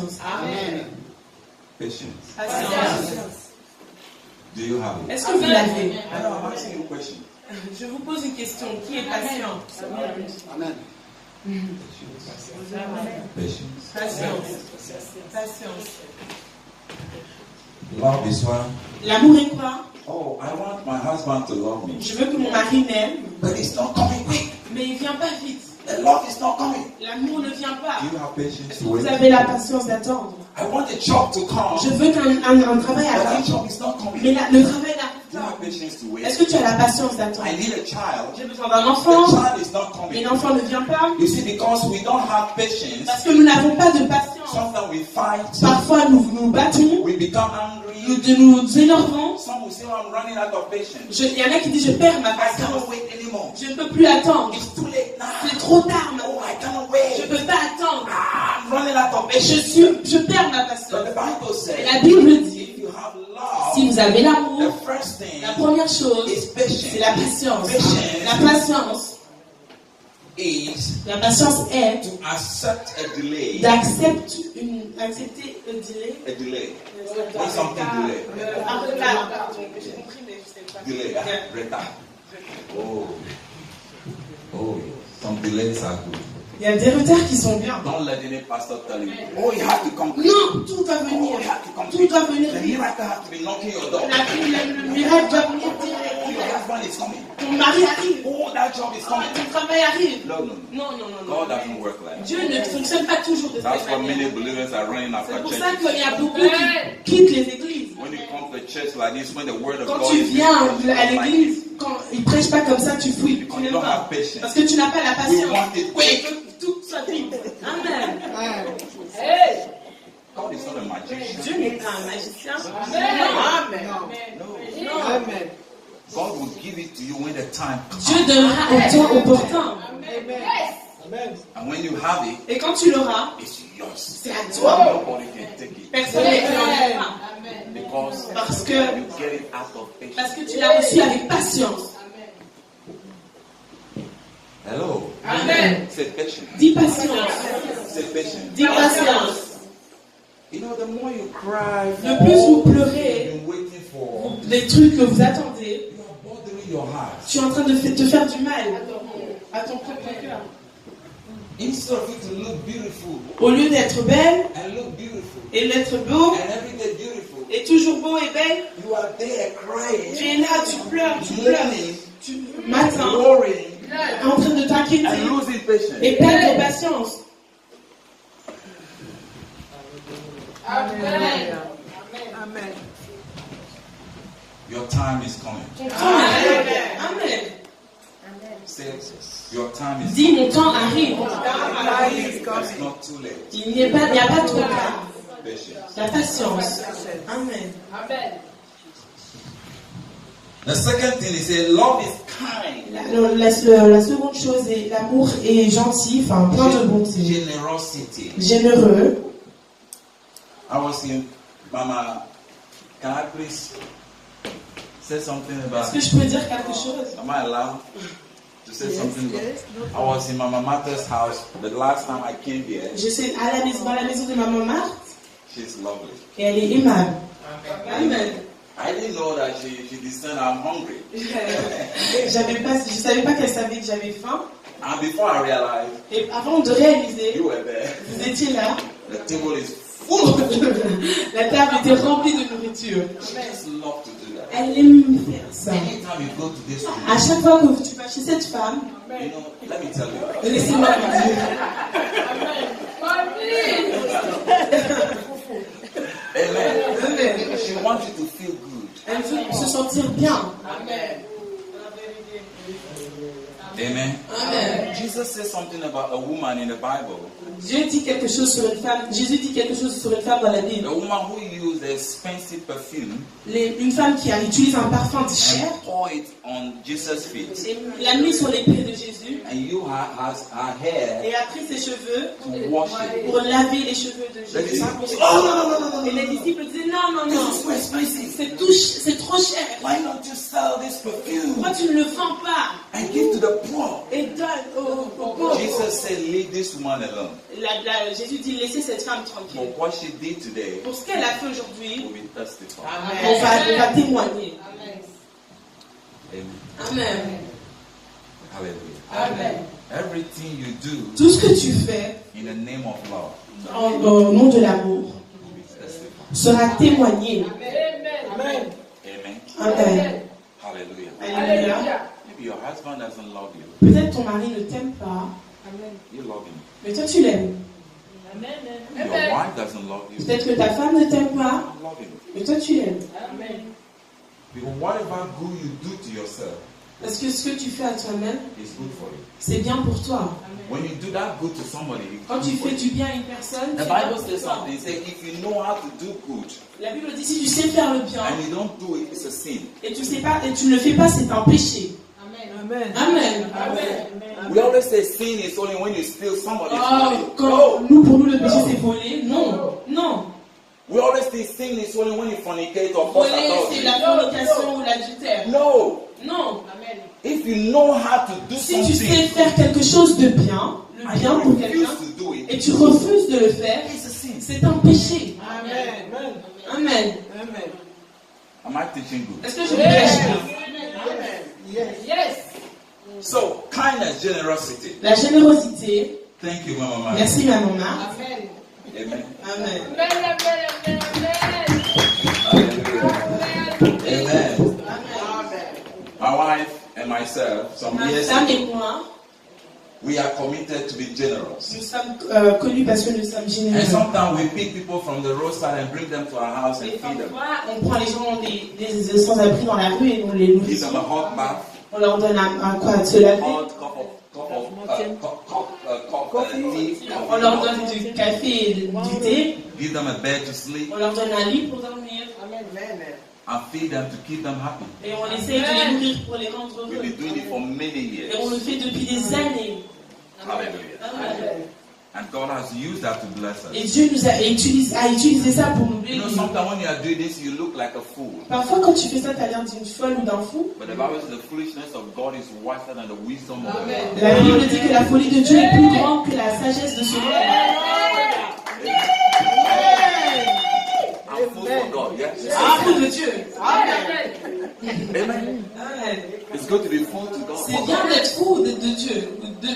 patience. Amen. Patience. Do you have it? Est-ce que vous l'avez? I'm asking you a question. Je vous pose une question. Qui est patient? Amen. Patience. Patience. Love is one. L'amour est quoi? Oh, I want my husband to love me. Je veux que mon mari m'aime, But it's not coming quick. mais il vient pas vite. The love is not coming. L'amour ne vient pas. Do you have patience Est-ce que to vous wait? avez la patience d'attendre? I want a job to come. Je veux qu'un travail But that arrive, job is not mais coming. le travail Do you n'arrive pas. have patience to wait? Est-ce que tu as la patience d'attendre? I need a child. J'ai besoin d'un The enfant, child is not mais coming. l'enfant ne vient pas. You see, because we don't have patience, Parce que nous n'avons pas de patience. sometimes we fight. Parfois, nous nous battons, We become angry. nous énervons. Some will say, oh, I'm running out of patience. Il y en a qui disent, je perds ma I patience. cannot wait anymore. Je ne peux plus attendre. It's too late now. C'est trop tard Oh, maintenant. I cannot Je wait. ne peux pas attendre. I'm running out of patience. Je perds ma But patience. the Bible Et says, la Bible dit, if you have love, si vous avez l'amour, the first thing la première chose, is patience. c'est la patience. Patience. La patience. Is La patience est to accept a delay. accepter un délai. A delay. When something delay. Un retard. J'ai compris, mais je sais pas. Delay. Retard. Oh. Oh. Some delays are good. Il y a des retards qui sont bien. Don't let any pastor tell you, oh, you have to come quick. Non, tout doit Oh, venir. you have to come Tout quick. doit venir The vite. miracle has to be knocking your door. Le miracle doit venir Oh, your direct. husband is coming. Ton mari arrive. Oh, that job is coming. Ton travail arrive. No, no, no. Non. God doesn't work like that. Dieu ne fonctionne pas toujours de That's cette why many manière. believers are running after C'est pour ça churches. qu'il y a beaucoup qui quittent les églises. When you come to church like this, when the word of Quand God tu is viens preached, you à don't like l'église, it. quand ils prêchent pas comme ça, tu fouilles. Tu Because you n'aimes don't pas. have patience. Parce que tu n'as pas la We patience. want it Et quick. que tout soit vite. Amen. God is not a magician. Dieu n'est pas un magicien. Amen. No. Amen. God will give it to you when the time comes. Dieu donnera au temps opportun. Amen. And when you have it, Et quand tu l'auras, it's yours. c'est à toi. Nobody can take it. Personne ne te l'enlèvera. Because Parce que, you get it out of parce patience. que tu l'as reçu avec patience. Hello. Amen. Say patience. Dis patience. Say patience. Dis patience. You know, the more you cry, Le plus vous pleurez, you've been waiting for, les trucs que vous attendez, you are bothering your heart. tu es en train de te faire du mal à ton propre cœur. Instead of it to look beautiful Au lieu d'être belle and look beautiful et d'être beau and every day beautiful, et toujours beau et belle, you are there crying, tu es là, tu pleures, mourning, matin, worrying, en train de t'inquiéter and losing patience. et perdre patience. Amen. Amen. Your time is coming. Amen. Say, your time is Dis, mon temps arrive. It's not too late. Il n'y a pas trop tard. Patience. La patience. Amen. The second thing is say, love is kind. La seconde chose est l'amour est gentil, enfin plein de bonté. Generosity. Généreux. I was in, Mama, can I please say something about, Est-ce que je peux dire quelque chose? am I allowed to say something about, I was in Mama Martha's house the last time I came here. Je suis à la maison, dans la maison de maman Marthe She's lovely. et elle est aimable. Amen. I didn't know that she discerned I'm hungry. Je savais pas qu'elle savait que j'avais faim. And before I realized, Et avant de réaliser, you were there. vous étiez là. The table is full of food. La table était remplie de nourriture. She just love to do that. Elle aime faire ça. Anytime you go to this room, À chaque fois que tu vas chez cette femme, you know, let me tell you. laissez-moi vous dire. Amen. She wants you to feel good. Elle veut se sentir bien. Amen. Amen. Jesus says something about a woman in the Bible. Dieu dit quelque chose sur une femme. Jésus dit quelque chose sur une femme dans la Bible. A woman who used expensive perfume Une femme qui utilise un parfum cher and pour it on Jesus' feet. et l'a mis sur les pieds de Jésus And you has her hair et a pris ses cheveux to wash it. pour laver les cheveux de The Jésus. disciples say, oh, no. Et les disciples disaient non, This is too expensive. c'est trop cher. Why don't you sell this perfume Pourquoi tu ne le vends pas and give to the poor? et donne Jesus said, leave this woman alone. Jésus dit, laissez cette femme tranquille. For what she did today, Pour ce qu'elle a fait aujourd'hui, will be testified. on va témoigner. Amen. Amen. Hallelujah. Amen. Everything you do Tout ce que tu fais in the name of love au nom de l'amour will be testified. sera témoigné. Amen. Amen. Amen. Hallelujah. Alléluia. Maybe your husband doesn't love you. Peut-être ton mari ne t'aime pas, You love him. mais toi tu l'aimes. Your wife doesn't love you. Peut-être que ta femme ne t'aime pas, You love him. mais toi tu l'aimes. Because whatever good you do to yourself Parce que ce que tu fais à toi-même, is good for you. c'est bien pour toi. When you do that good to somebody, Quand tu fais du bien à une personne, the c'est bien Bible pour says toi. something. It says if you know how to do good La Bible dit si tu sais faire le bien and you don't do it, it's a sin. et tu sais pas et tu ne le fais pas, c'est un péché. Amen. Amen. We always say sin is only when you steal somebody's Oh, money. quand pour nous le péché c'est voler, non, non. We always think sin is only when you fornicate or force Voler c'est adultery. la fornication ou l'adultère. No. Non. If you know how to do Si tu sais something faire quelque chose de bien, le and bien you pour refuse quelqu'un, to do it, et tu refuses de le faire, it's a sin. c'est un péché. Amen. Amen. Amen. Am I teaching good? Est-ce que je vous prêche bien? Yes. So, kindness, generosity. La générosité. Thank you, Mama Mary. Merci ma maman. Amen. Amen. Amen. Hallelujah. Amen. My wife and myself, some Ma years femme ago, et moi, we are committed to be generous. nous sommes connus parce que nous sommes And généreux. sometimes we pick people from the roadside and bring them to our house and Et feed them. parfois, on prend les gens des sans-abri dans la rue et on les nourrit. Give them a hot bath, On leur donne un quoi de se laver. hot tea, On leur donne du café et du thé. give them a bed to sleep, On leur donne un lit pour dormir. and feed them to keep them happy. Et on essaie de les nourrir pour les rendre We've heureux. been doing it for many Et on le years. fait depuis des années. Hallelujah. Amen. And God has used that to bless Et us. Dieu nous a utilisé ça pour nous You know, bénir. sometimes when you are doing this, you look like a fool. Parfois, quand tu fais ça, tu as l'air d'une folle ou d'un fou. But the Bible says the foolishness of God is wiser than the wisdom of man. La Bible dit que la folie de Dieu est plus grande que la sagesse de ce monde. I'm full for God, yes? C'est un fou de Dieu. Amen. Amen. It's good to be full to God. C'est bien d'être fou de Dieu,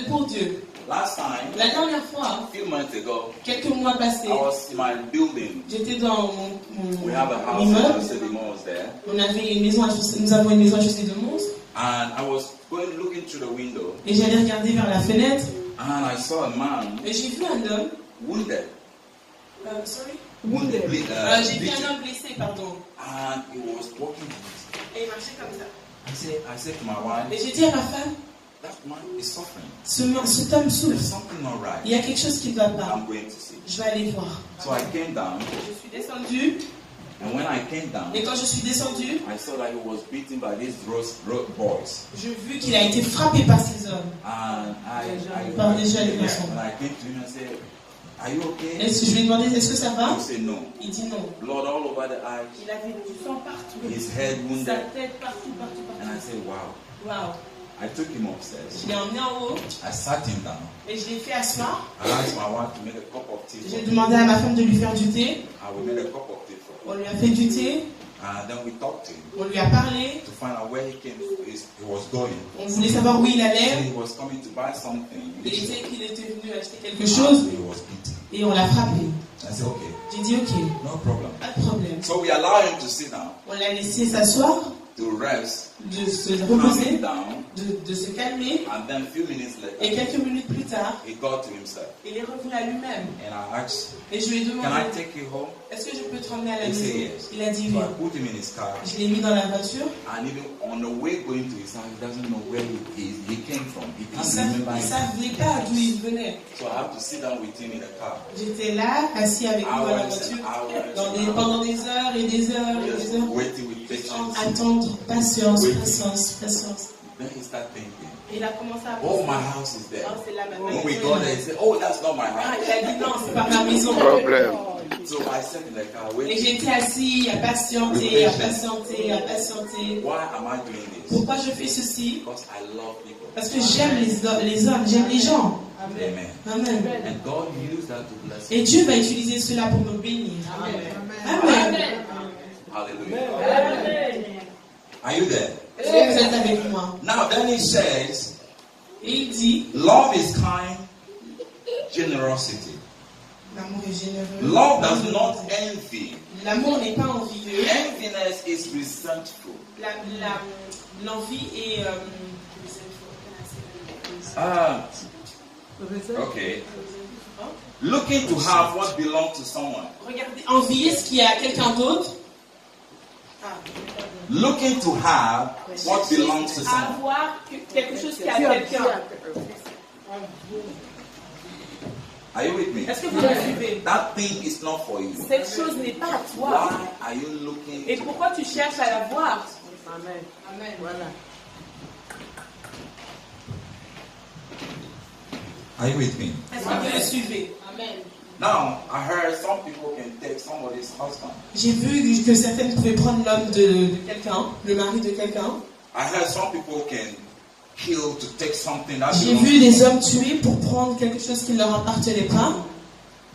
pour Dieu. Last time, La dernière fois, a few months ago, quelques mois passés, I was in my building. j'étais dans We have a mon house in immeuble. the city malls there. On avait une maison nous avons une maison à Chaussée de Mons. And I was going looking through the window Et j'allais regarder vers la fenêtre. and I saw a man Et j'ai vu un homme. wounded. Sorry. Wounded. J'ai vu Bleeding. un homme blessé, pardon. And he was walking. Et il marchait comme ça. I said to my Et wife, j'ai dit à ma femme, that man is suffering. cet homme There's souffre. something not right. Il y a quelque chose qui ne va pas. I'm going to see. Je vais aller voir. So I came down, Je suis descendue. and when I came down, Et quand je suis descendue, I saw that he was beaten by these road boys. j'ai vu qu'il a été frappé par ces hommes. And Par des jeunes garçons. when I came to him and said, are you okay? Je lui ai demandé, est-ce que ça va? He said no. Il dit non. Blood all over the eyes, Il avait du sang partout. his head Sa wounded. tête partout, partout, And I partout. said, wow. Waouh. I took him upstairs. Je l'ai emmené en haut I sat him down. et je l'ai fait asseoir. I asked my wife to make a cup of tea for J'ai him. demandé à ma femme de lui faire du thé. And we made a cup of tea for him. On lui a fait du thé. And then we talked to him On lui a parlé. to find out where he was going. On voulait savoir où il So allait. he was coming to buy something. Il disait qu'il était venu acheter quelque And chose he was beaten. et on l'a frappé. I said, okay, J'ai dit ok, no problem. pas de problème. So we allow him to sit down, On l'a laissé s'asseoir, to rest, de se calm reposer, down, de se calmer. and then a few minutes Et later, quelques minutes plus tard, he got to himself. il est revenu à lui-même. And I asked, Et je lui ai can I demandé, take you home? est-ce que je peux te ramener à la He said maison? yes. Il a dit So oui. I put him in his car. Je l'ai mis dans la voiture. And even on the way going to his house, he doesn't know where he came from. He Il can't ne remember it. savait pas d'où il venait. So I have to sit down with him in the car. J'étais là, assis avec lui dans la Hours voiture, and hours. pendant des heures et des heures et des Just heures. waiting with patience. Attendre, patience, Waiting. patience, patience. Then he started thinking, Et il a commencé à oh, penser, my house is there. oh, c'est là ma When we maison. got there, he said, oh, that's not my Ah, house. il a dit non, c'est pas ma maison. Problem. So I sat in the car Et waiting. j'étais assis à patienter, à patienter, à patienter. Why am I doing this? Pourquoi je fais ceci? Because I love people. Parce que j'aime les hommes, j'aime les gens. Amen. Amen. And God used that to bless me. Et Dieu va utiliser cela pour me bénir. Amen. Hallelujah. Are you there? Est-ce que vous êtes avec moi? Now then he says, Et il dit, love is kind, generosity. l'amour est généreux. Love does not envy. L'amour n'est pas envieux. Enviness is resentful. L'envie est... Okay. Looking to have what belongs to someone. Regardez, envier ce qui est à quelqu'un d'autre. Looking to have what belongs to someone. Avoir quelque chose qui est à quelqu'un. Are you with me? Est-ce que vous me suivez? That thing is not for you. Cette chose n'est pas à toi. Why are you looking Et to pourquoi tu cherches à la voir? Amen. Amen. Voilà. Are you with me? Est-ce que vous me suivez? Amen. Now, I heard some people can take somebody's husband. J'ai vu que certaines pouvaient prendre l'homme de quelqu'un, le mari de quelqu'un. I heard some people can kill to take something that J'ai belongs vu to des them. hommes tuer pour prendre quelque chose qui ne leur appartenait pas.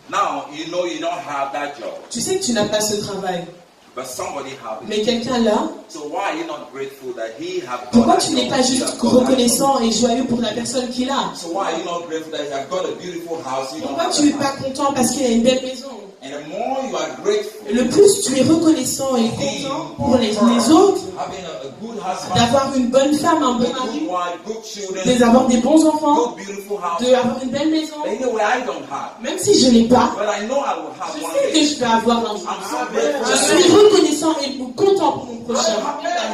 Now, you know you don't have that job, Tu sais que tu n'as pas ce travail, but somebody have it. mais quelqu'un l'a. So why are you not grateful that he have got Pourquoi that tu n'es job? pas He juste has got that reconnaissant et joyeux pour la personne qu'il a? job. So why are you not grateful that he has got a beautiful house? You don't Pourquoi have tu n'es that pas house? content parce qu'il a une belle maison? And the more you are grateful, Le plus tu es reconnaissant et content pour les autres, having a good husband, d'avoir une bonne femme, un a bon good mari, wife, good children, d'avoir des bons enfants, good beautiful house. d'avoir une belle maison. Anyway, I don't have, Même si je ne l'ai pas, but I know I will have je one sais que day. je vais avoir un jour. I'm so grateful. Je suis reconnaissant et content pour mon prochain.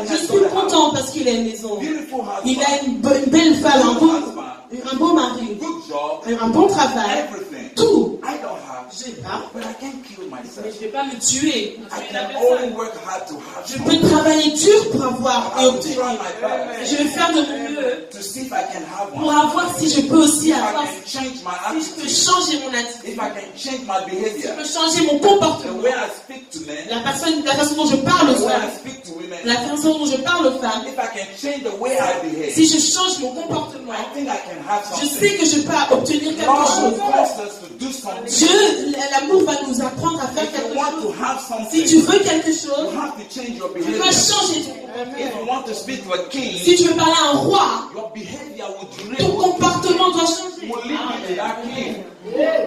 Je suis content parce qu'il a une maison. Beautiful Il husband, a une belle femme, un beau mari, good job, un bon travail, everything. tout. I don't have, Je n'ai pas, but I can't kill mais myself. je ne vais pas me tuer. I can only work hard to have Je something. peux travailler dur pour avoir et I will obtenir. try my best Je vais faire de mon mieux to see if I can have pour one. avoir si je peux aussi If I avoir, can change my si je peux attitude, changer mon if attitude, I can change my si je behavior, peux changer mon the comportement, way I speak to men, la façon dont je parle aux the way I femmes, speak to women, la façon dont je parle aux femmes, if I can change the way I behave, si je change mon comportement, I think I can have je something. sais que je peux obtenir quelque God will chose. force us to do something. Dieu, l'amour va nous apprendre à faire If you quelque want to chose. have Si tu something, veux quelque you chose, have to change your tu behavior. dois changer ton If comportement. you want to speak to a king, Si tu veux parler à un roi, your behavior will ton comportement doit changer. will lead you to that king.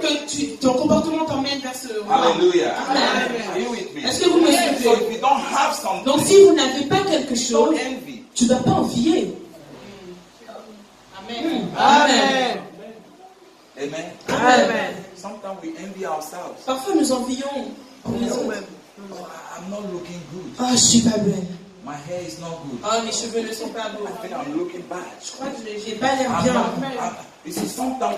Que ton comportement t'emmène vers ce roi. Hallelujah. Amen. Are you with me? Est-ce que vous me So suivez? if you don't have something, Donc si vous n'avez pas quelque chose, don't envy. tu ne dois pas envier. Amen. Amen. Amen. Sometimes we envy ourselves. Parfois nous envions les autres. Oh, I'm not looking good. Oh, je suis pas belle. My hair is not good. Oh, mes cheveux ne sont pas beaux. I think I'm looking bad. Je crois que j'ai pas l'air I'm bien. not- you see, sometimes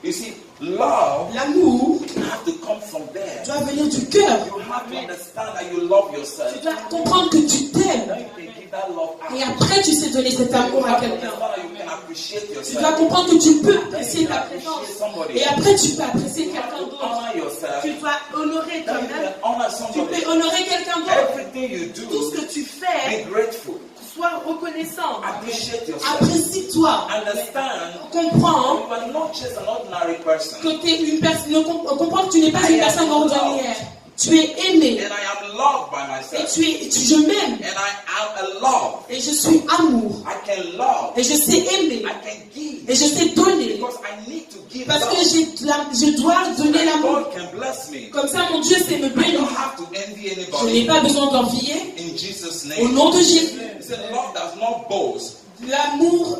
you see, love L'amour have to come from there. doit venir du cœur. You have to understand that you love yourself. Tu dois comprendre que tu t'aimes. Then you can give that love out. Et après, tu sais donner cet You amour à have to quelqu'un. understand that you can appreciate Tu dois yourself. comprendre que tu peux Then apprécier you can ta appreciate présence. somebody. Et après, tu peux apprécier You have quelqu'un to d'autre. honor yourself. Tu dois honorer Then you toi-même. can honor Tu somebody. peux honorer quelqu'un d'autre. Everything you Tout ce do, que tu fais, be grateful. sois reconnaissant. Appreciate yourself. Apprécie-toi. Understand Comprends you are not just an ordinary person. que tu es une personne. Comprends que tu n'es pas une personne ordinaire. Tu es aimé. And I am loved by Et myself. je m'aime. And I am a love. Et je suis amour. I can love. Et je sais aimer. I can give. Et je sais donner. Because I need to give Parce que love. je dois donner l'amour. God can bless me. Comme ça, mon Dieu sait me I bénir. don't have to envy Je n'ai anybody. pas besoin d'envier. In Jesus' Au name. nom de Jésus. He said love does not boast. L'amour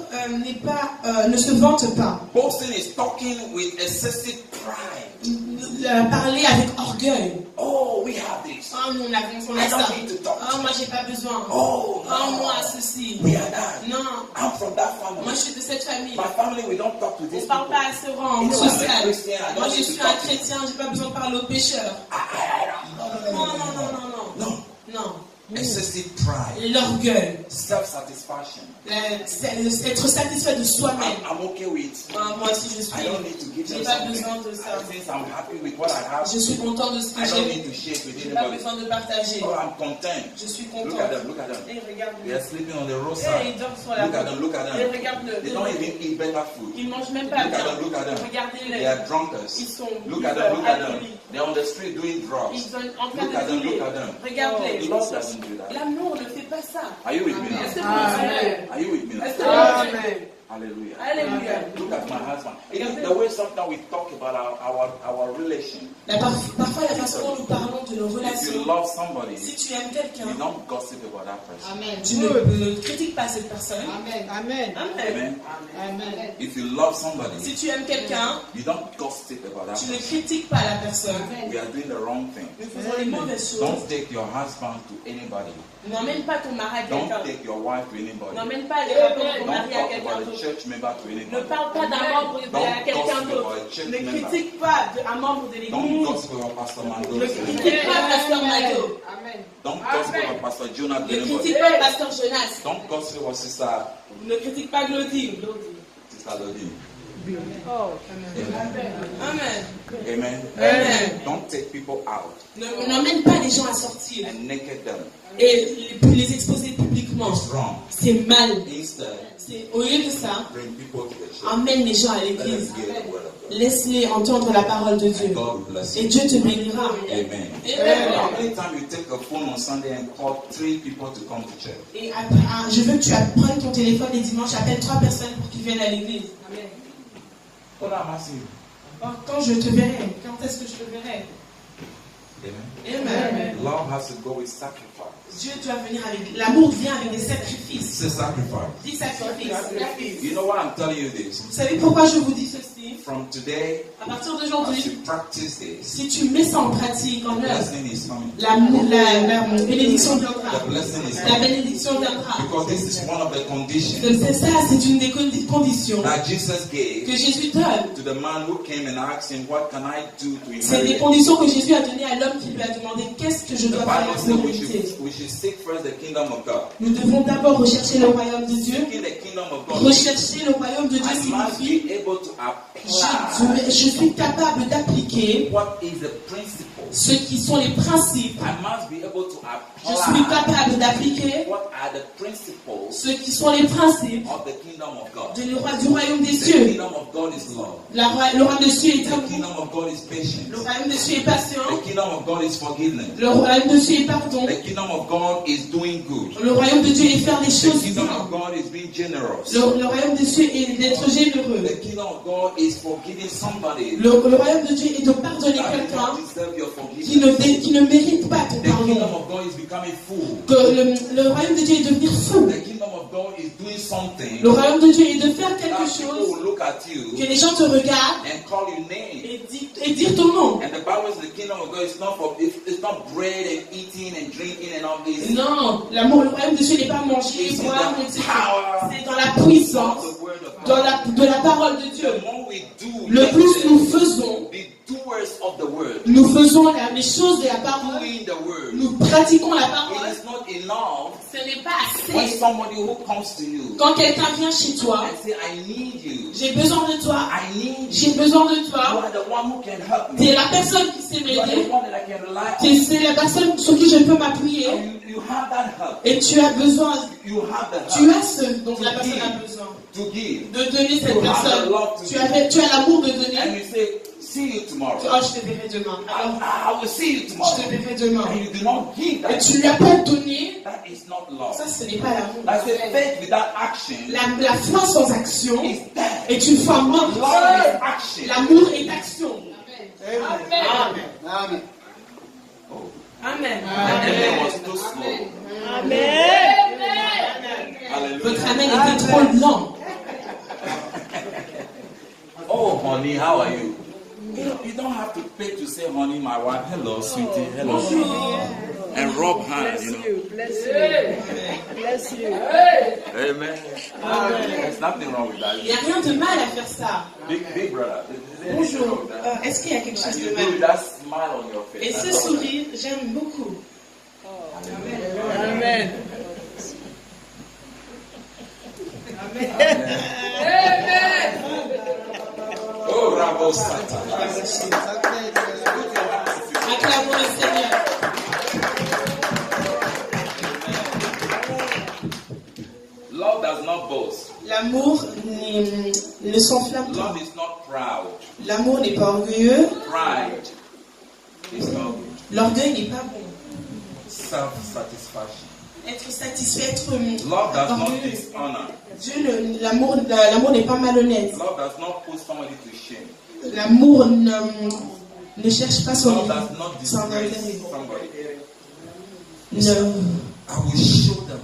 ne se vante pas. Boasting is talking with excessive pride. Parler avec orgueil. Oh, we have this. Oh, nous on a I ça. don't need to talk. Oh, moi j'ai pas besoin. Oh, Oh, no. moi ceci. We are that. Non, I'm from that moi family. je suis de cette famille. My family, we don't talk to On these ne parle people. pas à ce rang You know, I'm a social. Christian, I Moi don't je need to suis un talk to chrétien, j'ai pas besoin de parler aux pécheurs. No, no, no, Non, non, non, non, non. no. Non. excessive pride, l'orgueil, self-satisfaction. être satisfait de soi-même. I'm okay with. Moi aussi je I don't need to give j'ai them pas something. besoin de ça. Since I'm happy with what I have, Je suis content de ce que I don't j'ai. need to share it with J'ai pas anybody. besoin de partager. Oh, I'm content. Je suis Look content. at them, look at them. Et regarde. They are sleeping on the Et roadside. ils dorment sur la Look at route. them, look at Et them. regarde-le. They don't even eat better food. Ils mangent même pas Look at bien. them, look at them. Regardez-les. They are drunkards. Ils sont Look at them, look at them. alcooliques. They're on the street doing drugs. Ils sont en train Look at de them, dealer. look at them. Regardez. Love doesn't do that. L'amour ne fait pas ça. Are you with me Est-ce que now? vous comprenez? Are you with me now? Est-ce que vous comprenez? Amen. Hallelujah. Alléluia. Look at my husband. You know, the way sometimes we talk about our relation. Parfois, la façon dont nous parlons de nos If you relations, love somebody, si tu aimes quelqu'un, you don't gossip about that person. Amen. tu ne critiques pas cette personne. Amen. Amen. Amen. Amen. Amen. If you love somebody, Si tu aimes quelqu'un, you don't gossip about that tu ne person. critiques pas la personne. We are doing the wrong thing. Nous faisons les mauvaises choses. Don't take your husband to anybody. N'emmène pas ton mari à Don't quelqu'un. take your wife to anybody. N'emmène pas les rapports de ton Don't mari à talk quelqu'un about a d'autre. church member to Ne anybody. parle pas d'un membre à quelqu'un d'autre. Ne critique pas un membre de Don't l'église. gossip about Pastor Mando. Ne critique pas Pasteur Mado. Amen. Don't gossip about Pastor Jonah to Ne anybody. critique pas Pasteur Jonas. Don't gossip about Sister Ne critique pas Glodine. Lodine. Oh, Amen. Amen. Amen. Don't take people out N'emmène pas les gens à sortir and naked them. et les exposer publiquement. It's wrong. C'est mal. Instead, Au lieu de ça, bring people to the church. emmène les gens à Let them l'église. hear the word of God. Laisse-les entendre la parole de Dieu. God will bless Et you. Dieu te bénira. Amen. Amen. Anytime you take a phone on Sunday and call 3 people to come to church, Et après, je veux que tu prennes ton téléphone les dimanches, appelle 3 personnes pour qu'ils viennent à l'église. what I'm asking you. Quand je te verrai, quand est-ce que je te verrai? Amen. Amen. Love has to go with sacrifice. Dieu doit venir avec. L'amour vient avec des sacrifices. It's a sacrifice. Dis sacrifice. You know why I'm telling you this? Vous savez pourquoi je vous dis ceci? From today, À partir as d'aujourd'hui, you practice this, si tu mets ça en pratique, en the œuvre, blessing is coming. la bénédiction The viendra. blessing is La coming. bénédiction viendra. Because this is one of the conditions C'est ça, c'est une des conditions that Jesus gave que Jésus donne. to the man who came and asked him, what can I do to C'est des inherit? conditions que Jésus a données à l'homme qui lui a demandé qu'est-ce que je The dois faire Bible pour says l'humanité. we should seek first the kingdom of God. Nous devons d'abord rechercher le royaume de Dieu. Seeking the kingdom of God. Rechercher le royaume de Dieu I must signifie be able to apply je suis capable d'appliquer what is the principle. ce qui sont les principes. I must be able to Je suis apply capable d'appliquer what are the principles ce qui sont les principes of the kingdom of God. du royaume des The cieux. kingdom of God is love. Le royaume des cieux est The amour. kingdom of God is patience. Le royaume des cieux est patient. The kingdom of God is forgiveness. Le royaume de Dieu est pardon. The kingdom of God is doing good. Le royaume de Dieu est faire des The choses kingdom bien. of God is being generous. Le royaume de Dieu est d'être généreux. The kingdom of God is forgiving somebody Le royaume de Dieu est de pardonner that does quelqu'un not deserve your qui forgiveness. ne mérite pas ton The kingdom pardon. of God is becoming full. Que le royaume de Dieu est de devenir fou. The kingdom of God is doing something Le royaume de Dieu est de faire quelque that people chose will look at que you les gens te regardent and call you name. et dire ton nom. And the Bible says the kingdom of God is not for it's not bread and eating and drinking and all this. Non, l'amour, le royaume de Dieu n'est pas manger, It's in boire, the etc. power C'est dans la of puissance the word of God. de la parole de Dieu. The more we do, Le plus nous faisons, be doers of the word, nous faisons les choses de la parole, doing the word. nous pratiquons la It parole. is not enough Ce n'est pas when assez. somebody who comes to you Quand quelqu'un vient chez toi, and say, I need you. j'ai besoin de toi, I need j'ai you. besoin de You toi, are the one who can help tu es me. la personne qui sait You are m'aider, the one that I can rely on. c'est la personne sur qui je peux m'appuyer, And you have that help. et tu as besoin, You have the tu help as ce dont la personne a besoin. to give. De donner cette You have personne. the love to Tu as l'amour de And donner. you say, see you tomorrow. Oh, je te verrai demain. Alors, I will see you je tomorrow. te verrai demain. And you do not give Et that. tu lui as pas donné, That is not love. ça ce n'est pas l'amour. That's a faith without action La foi sans action is dead. est une foi morte. Love is action. L'amour est action. Amen. Amen. Oh, Amen. Amen was too slow. Hallelujah. Votre amen était trop lent. Oh, honey, how are you? You don't have to pay to say, honey, my wife. Hello, sweetie. Hello. And rub hands, you know. Bless you. Bless you. Amen. There's nothing wrong with that. Il n'y a rien de mal à faire ça. Big brother. There's anything wrong Bonjour. with that. Est-ce qu'il y a quelque chose And de you do with mal? that smile on your face. Et I ce love that. sourire, j'aime beaucoup. Amen. Oh, Rabo Satan. Acclamons le Seigneur. Love does not boast. L'amour ne s'enflamme pas. Love is not proud. L'amour n'est pas orgueilleux. Pride is not good. L'orgueil n'est pas bon. Self-satisfaction. Être satisfait, être Love does not orgueilleux. dishonor. L'amour n'est pas malhonnête. Love does not put somebody to shame. L'amour ne cherche pas son Love does not intérêt. disgrace somebody. Ne- I will show them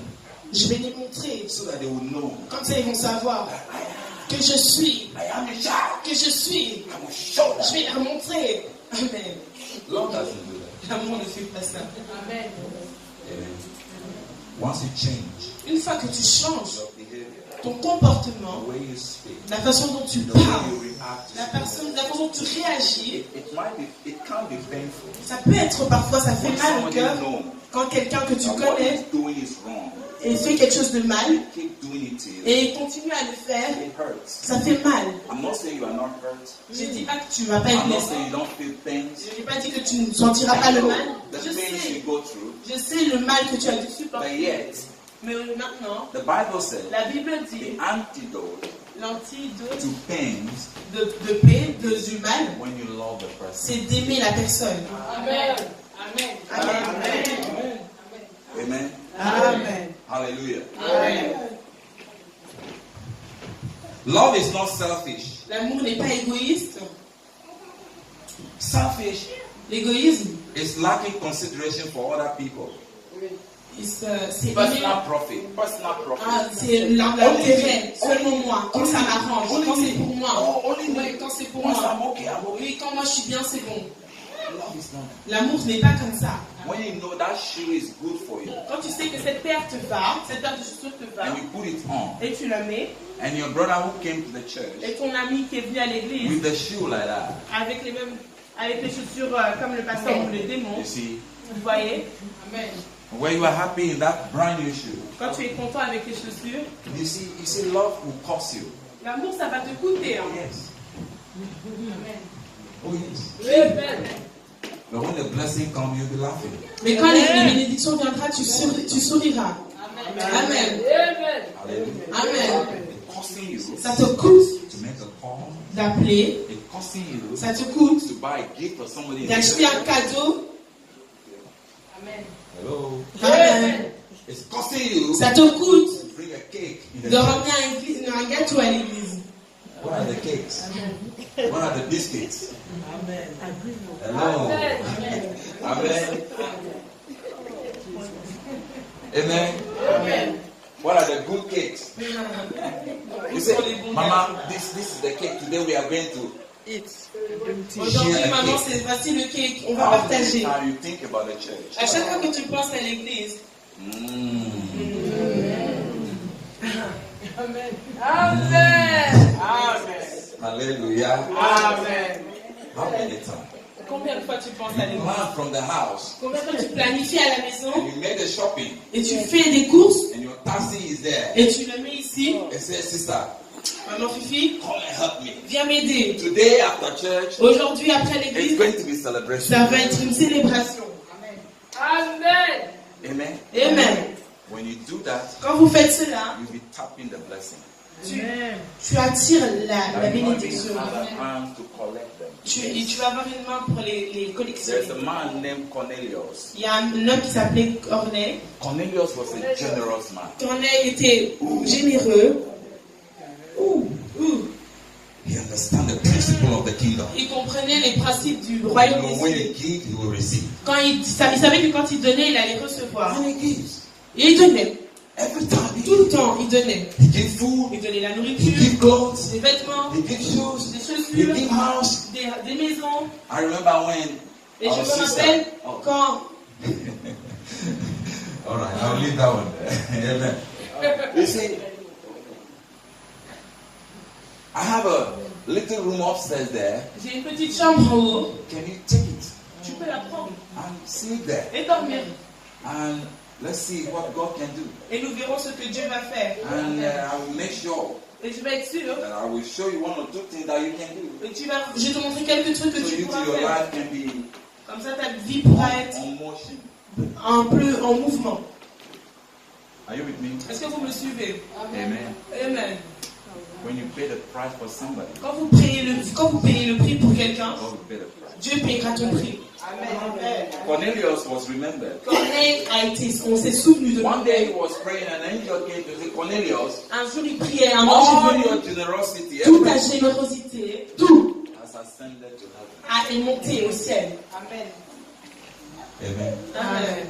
Je vais les montrer. so that they will know. Comme ça, ils vont savoir que je suis. I am a child. Que je suis. I will show Je them. vais leur montrer. Amen. Love doesn't do that. L'amour ne fait pas ça. Amen. Once you change Une fois que tu changes your behavior, ton comportement, the way you speak, la façon dont tu the way parles, you react, la façon dont tu réagis, it can be painful. ça peut être parfois, ça fait When mal au somebody cœur knows quand quelqu'un que tu that what connais he's doing is wrong, et fait quelque chose de mal keep doing it till et continue à le faire, it hurts. ça fait mal. I'm not saying you are not hurt. Je ne dis pas que tu ne vas pas être I'm not blessé. saying you don't feel pains. Je n'ai pas dit que tu ne sentiras pas le mal. The Je pains you sais. go through. Je sais le mal que tu as dû But supporter. yet, Mais maintenant, the Bible says la Bible the dit antidote l'antidote to pains de paix, du mal, when you love the person. c'est d'aimer la personne. Amen. Amen. Amen. Amen. Hallelujah. Amen. Love is not selfish. L'amour n'est pas égoïste. Selfish L'égoïsme, is lacking consideration for other people. c'est Personal profit. Personal profit. c'est l'intérêt, seulement moi, quand ça m'arrange, quand c'est pour moi. Oh, only me. Oui, quand c'est pour Once moi. I'm okay, I'm okay. Oui, quand moi je suis bien, c'est bon. Love is not. L'amour n'est pas comme ça. When you know that shoe is good for you Quand tu sais que cette paire te va, cette paire de chaussures te va, and you put it on, et tu la mets, and your brother who came to the church et ton ami qui est venu à l'église with the shoe like that, avec les chaussures comme le pasteur ou le démon, you see, vous voyez, when you are happy in that brand new shoe, quand tu es content avec les chaussures, you see, love will cost you. l'amour ça va te coûter. Hein. Yes. Oh yes. Amen. But when the blessing comes, you'll be laughing. Mais quand les bénédictions viendront, tu souriras. Amen. Amen. Hallelujah. Amen. It's costing you Ça te coûte to make a call. d'appeler, It's costing you ça te coûte to buy a gift for somebody. d'acheter un cadeau. Hello. Amen. It's costing you Ça te coûte to bring a cake in the de church. ramener un gâteau à l'église. What are the cakes? What are the biscuits? Hello. Amen. Amen. What are the good cakes? You say, Mama, this is the cake. Today we are going to eat. Aujourd'hui, maman, c'est voici le cake, on va partager. How you think about the church? À chaque fois que tu penses à l'église, Amen. Amen. Hallelujah. Amen. How many times? combien de fois tu penses à You l'église? plan from the house Combien de fois tu planifies à la maison and you make the shopping et tu fais des courses and your taxi is there. et tu le mets ici? It says, sister, Maman Fifi, come and help me. viens m'aider. Today after church, Aujourd'hui, après it's l'église, going to be celebration. ça va être une célébration. Amen. Amen. Amen. When you do that, Quand vous faites cela, you'll be tapping the blessing. tu attires la You don't even bénédiction. have a hand to collect them. Tu vas avoir une main pour les collectionner. There's a man named Cornelius. Il y a un homme qui s'appelait Corneille. Cornelius was a generous man. Corneille était généreux. He understands the principle of the kingdom. Il comprenait les principes du royaume des When cieux. you give, you will receive. Quand il savait que quand il donnait, il allait recevoir. And he gives. Et il donnait. Every time Tout le temps, il donnait. he gives food, Il donnait la he nourriture, gives clothes, des vêtements, he gives shoes, des he chaussures, gives house. des maisons. I remember when Et je our me sister. rappelle Oh. quand All right, I'll leave that one. Amen. You see, I have a little room upstairs there. j'ai une petite chambre en haut, Can you take it tu peux la prendre and sleep there? et dormir. And let's see what God can do. Et nous verrons ce que Dieu va faire. And I will make sure Et je vais être sûr. that I will show you one or two things that you can do. Et je vais te montrer quelques trucs que So tu you pourras your faire. life can be Comme ça, ta vie pourra être on motion. un peu en mouvement. Are you with me? Est-ce que vous me suivez? Amen. Amen. When you pay the price for somebody, Quand vous payez le prix pour quelqu'un, God will pay the price. Dieu payera ton prix. Amen. Cornelius was remembered. Corneille on s'est souvenu de One day he lui. was praying, an angel came to say, Cornelius, Un jour, il priait, un ange all est venu. your generosity, Toute ta everything générosité, tout has ascended to heaven. est monté au ciel. Amen. Amen. Amen.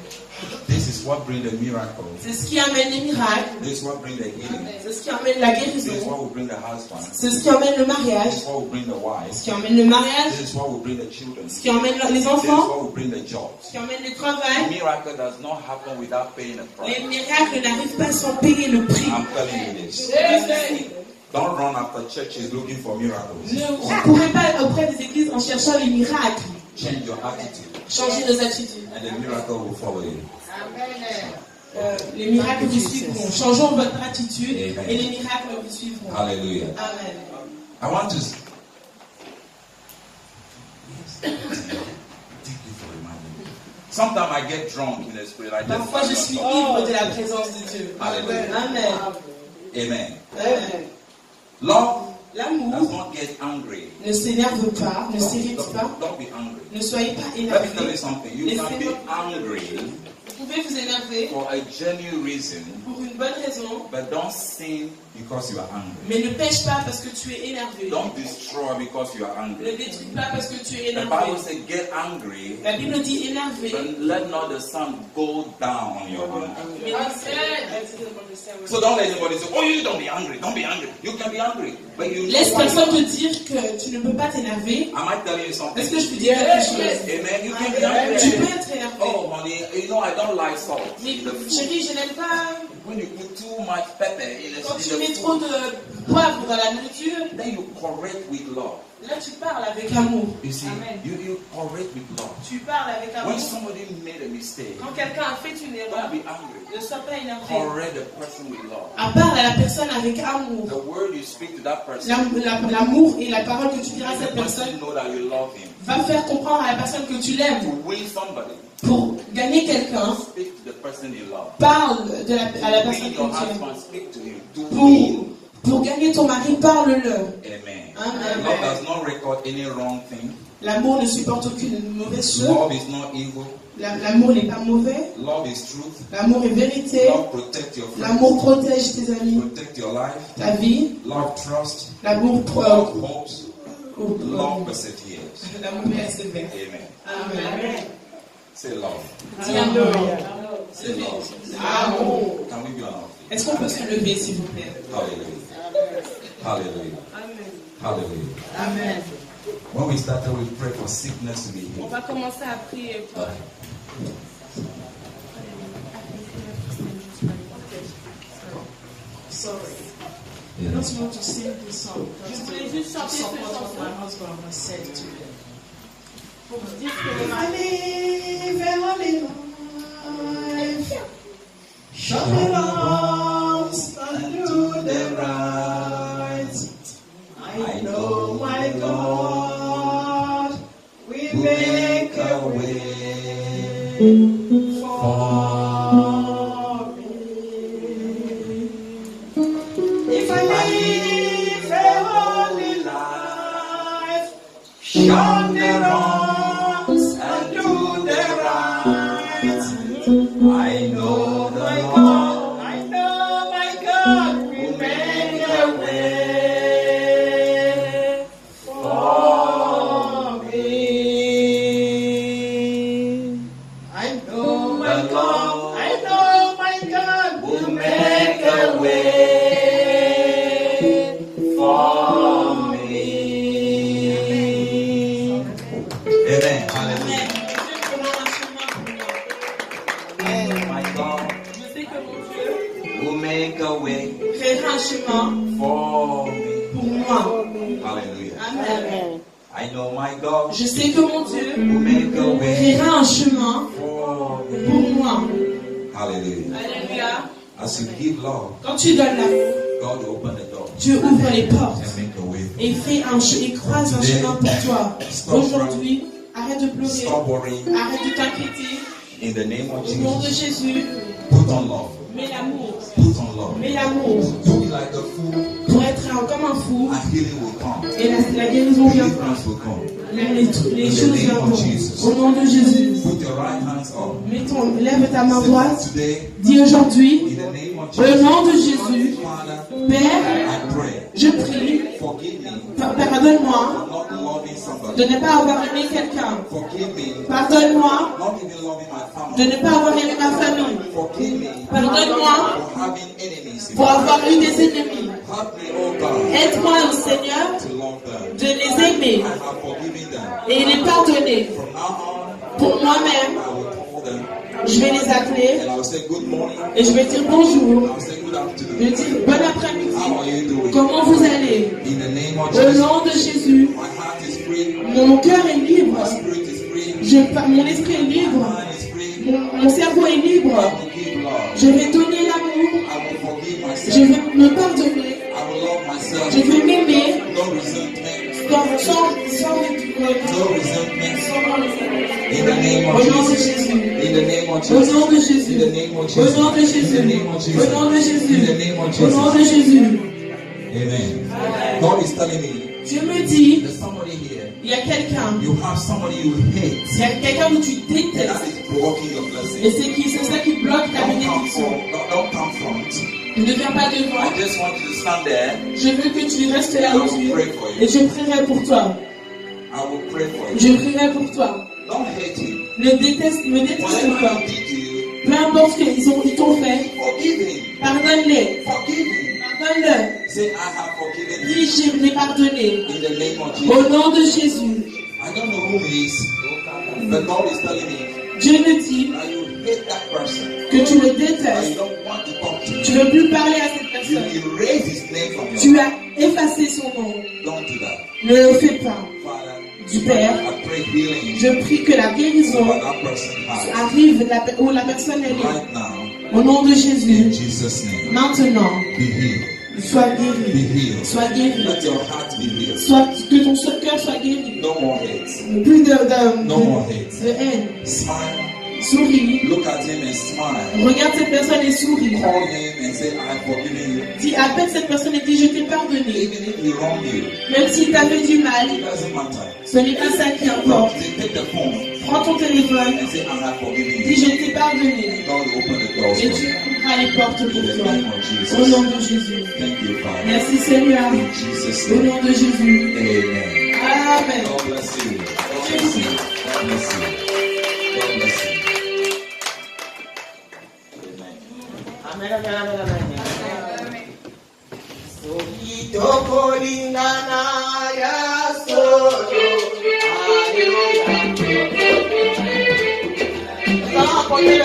This is what brings the miracle. C'est ce qui amène les miracles. This is what brings the healing. C'est ce qui amène la This is guérison. what will bring the husband. C'est ce qui amène le This mariage. is what will bring the Ce wife. qui amène le mariage. This is what will bring the children. Ce qui amène les This is enfants. what will bring the jobs. Ce qui amène le The travail. miracle does not happen without paying a Les price. miracles n'arrivent pas sans payer le prix. I'm telling you this. Amen. Don't run after churches looking for miracles. Ne courez pas auprès des églises en cherchant les miracles. Change your attitude, Changez nos attitudes. and the miracle will follow you. Amen. Les miracles vous suivront. Changeons votre attitude Amen. et les miracles vous suivront. Hallelujah. Amen. I want to. Thank you for reminding me. Sometimes I get drunk in the spirit. I just Parfois, je suis ivre de la présence de Dieu. Hallelujah. Amen. Amen. Amen. Love does L'amour not get angry. ne s'énerve pas, ne s'irrite pas. Don't be angry. Ne soyez pas Let me tell you énervé. something. You can be angry Vous pouvez vous énerver for a genuine reason, pour une bonne raison, but don't sin because you are angry. mais ne pêche pas parce que tu es énervé. Don't destroy because you are Ne angry. détruis pas parce que tu es The Bible énervé. says, get angry, La Bible dit énervé. but let not the sun go down on your anger. Mais So don't let anybody say, oh, you don't be angry. Don't be angry. You can be angry, but you know laisse why personne you te dire que tu ne peux pas t'énerver. Am I telling you something? Est-ce que je peux dire quelque chose? Amen. You can be Tu angry. peux être énervé. Oh, honey, you know I don't like salt. Mais in the food. chérie, je n'aime pas When you put too much pepper in quand tu the mets trop food, de poivre dans la nourriture. then you correct with love. Là, tu parles avec amour. You see, Amen. you correct with love. Tu parles avec amour. When somebody made a mistake, Quand quelqu'un a fait une erreur, don't be angry. ne sois pas énervé. Correct the person with love. Parle à la personne avec amour. The word you speak to that person, L'amour et la parole que tu diras à the cette person personne know that you love him. va faire comprendre à la personne que tu To l'aimes. win somebody, Pour gagner quelqu'un, speak to the person you love. parle à la To personne win que your tu aimes. husband, speak to him. To win. Pour gagner ton mari, parle-le. Amen. Amen. Love does not record any wrong thing. L'amour ne supporte aucune mauvaise chose. Love is not evil. L'amour n'est pas mauvais. Love is truth. L'amour est vérité. Love protect your friends. L'amour protège tes amis, Protect your life. ta vie. Love trust. L'amour Love hopes. Love perseveres. L'amour persévère. Amen. Amen. Say love. Dis amour. Say love. Amour. Can we be on our feet? Est-ce qu'on peut se lever, s'il vous plaît? Hallelujah. Hallelujah. Hallelujah. Amen. When we started, we prayed for sickness to be On healed. va commencer à prier pour... Sorry. I don't want to sing this song. Je voulais juste chanter cette chanson. My husband has said to me. Pour dire que le mari fait only life. Shut the arms and do the right. I know my God will make a way for me. If I live a holy life, shun the wrongs and do the right, I know my God will make a way for me. I know my God will make a way for me. Amen. Hallelujah. My God Je sais que mon Dieu will make a way créera un chemin for me. pour moi. Hallelujah. Amen. I know my God Je sais que mon Dieu will make a way créera un chemin for me. pour moi. Hallelujah. Alléluia. As you give love, Quand tu donnes l'amour, God will open the door Dieu ouvre les portes and make a way. et il croise un chemin pour toi. Aujourd'hui, arrête de pleurer, Stop worrying. arrête de t'inquiéter. In the name of Au nom de Jesus, Jésus, put on love. mets l'amour, Put on love. mets l'amour Do it like a fool, pour être comme un fou and healing will come. et la guérison viendra. Deliverance will come. Les choses viendront. Au nom de Jésus, Put your right hands up. lève ta main droite. Today, Dis aujourd'hui, in the name of au Jesus, nom de Jésus, Father, Père, I pray. je prie, Forgive me pardonne-moi for not loving somebody. de ne pas avoir aimé quelqu'un. Forgive me Pardonne-moi not even loving my de family. ne pas avoir aimé ma famille. Forgive me Pardonne-moi for having enemies. in pour my avoir life. eu des ennemis. Help me, oh God, Aide-moi, au Seigneur, to love them. de les aimer I have forgiven them. et les pardonner. From now Pour on, moi-même, I will call them je vais les appeler and I will say good morning. et je vais dire bonjour. I will say good Je afternoon. vais dire bon après-midi. How are you doing? Comment vous allez? In the name of Au Jesus, nom de Jésus, my heart is free. mon cœur est libre. My spirit is free. Mon esprit est My libre. mind is free. Mon cerveau est libre. I will give love. Je vais donner l'amour. I will forgive myself. Je vais me pardonner. I will love myself. Je vais m'aimer No resentment. sans In the name of Au nom de Jesus. Jésus. In the name of Au Jesus. nom de Jésus. In the name of Au Jesus. nom de In Jésus. the name of Jesus. Au nom de Jésus. In the name of Au nom de Jesus. Jésus. Amen. God is telling me Dieu me dit, there's somebody here. il y a quelqu'un. You have somebody you hate. Il y a quelqu'un que tu And détestes. that is blocking your Et blessing. c'est ça qui bloque ta Don't come bénédiction. don't come front. Ne viens pas devant. I just want you to stand there. Je veux que tu restes là I où tu will es. pray for Et you. je prierai pour toi. I will pray for you. Je prierai pour toi. Don't hate him. Ne me déteste Whatever pas. he did to you, Peu importe ce qu'ils t'ont fait, forgive him. pardonne-les. Forgive him. Pardonne-le. Say, I have forgiven him. Dis, je l'ai pardonné. In the name of Au Jesus. nom de Jésus. I don't know who he is, but God is telling me Dieu me dit that you hate that person. que tu le That you détestes. don't want to talk to Tu him. ne veux plus parler à cette You personne. erase his name from your Tu life. as effacé son nom. Don't do that. Ne le fais pas. Father, Du Père, I pray healing je prie que la guérison over that person's heart arrive où la personne est. right now. Au nom de In Jésus. Jesus' name. Maintenant, Be healed. sois Be guéri. healed. Sois guéri. Let your heart be healed. Que ton cœur soit guéri. No more hate. Plus No more hate. de haine. Smile. Souris. Look at him and smile. Regarde cette personne et souris. Call him and say, I've forgiven you. Dis, appelle cette personne et dis, je t'ai pardonné. Even if he wronged you, Même s'il t'a fait du mal, it doesn't matter. ce n'est pas ça qui importe. Take the phone Prends ton téléphone, and say, I have forgiven dis, you. je t'ai pardonné. God will open the doors Et for tu you. ouvriras les portes In pour the toi. name of Au Jesus. nom de Jésus. Thank you, Father. Merci Seigneur. In Jesus' Au name. nom de Jésus. Amen. Amen. God bless you. God bless you. God bless you. God bless you. Amen. Amen, amen, amen, amen. Sokitoko lingana ya solo. Alléluia. Nous allons apporter le